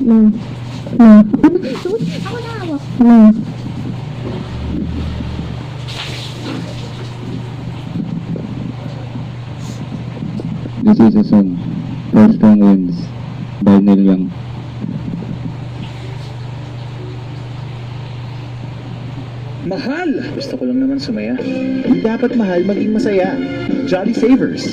No. No. Ako na hawak. No. This is a song, Four Strong Winds, by Neil Young. Mahal! Gusto ko lang naman sumaya. Hindi dapat mahal, maging masaya. Jolly Savers.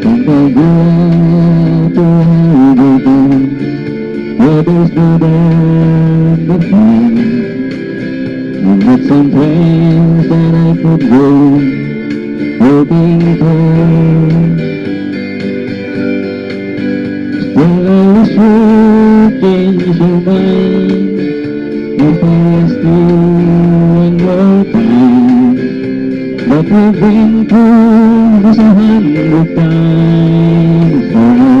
If I go out to everything, others go down the pain. I've got some plans that I could go, hoping for. Still I wish you'd change your mind, if I asked you one more time. But we've been through this 100 times already.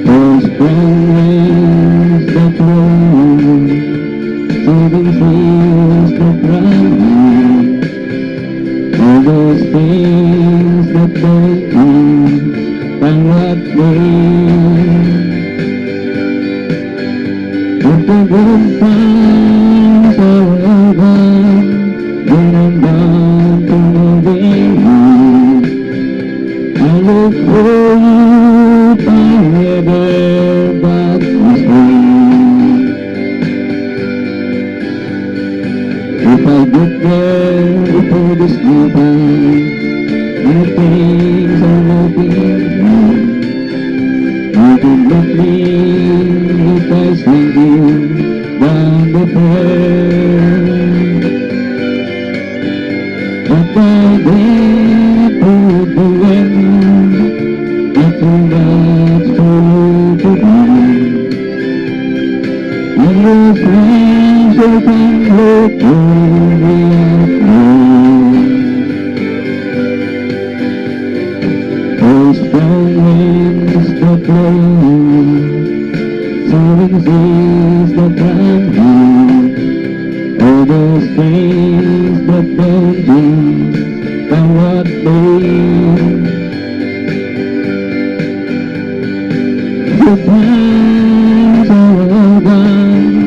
Those strong winds that blow, saving seas that drown, all those things that don't mean and what mean. If the good times are over, then I'm bound to moving on. I look for you forever, but this way. If I get there before this new time, and things are looking wrong, you can let me if I send you down the path. But by then it would be when nothing left for you to do. And your friends open look only at me. Those strong winds that blow, saving seas that drown, all those things that don't do and what they. The times are all gone,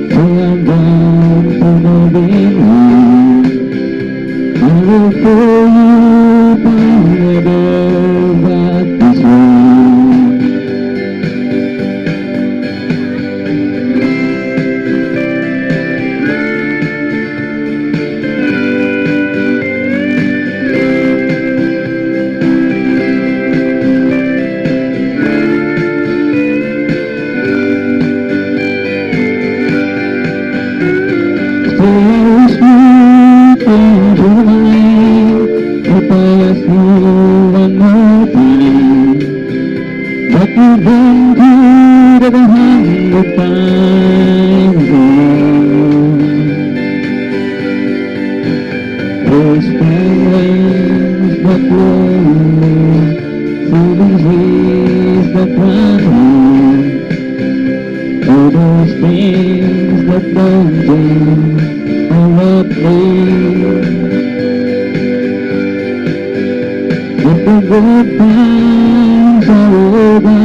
so I'm bound to moving on. I look for you forever, but this way. So I wish you change your mind, if I ask you one more time. But you've been through the 100 times alone. Those strong winds that blow, saving seas that drown, all those things that don't do and what they. But the good times are over,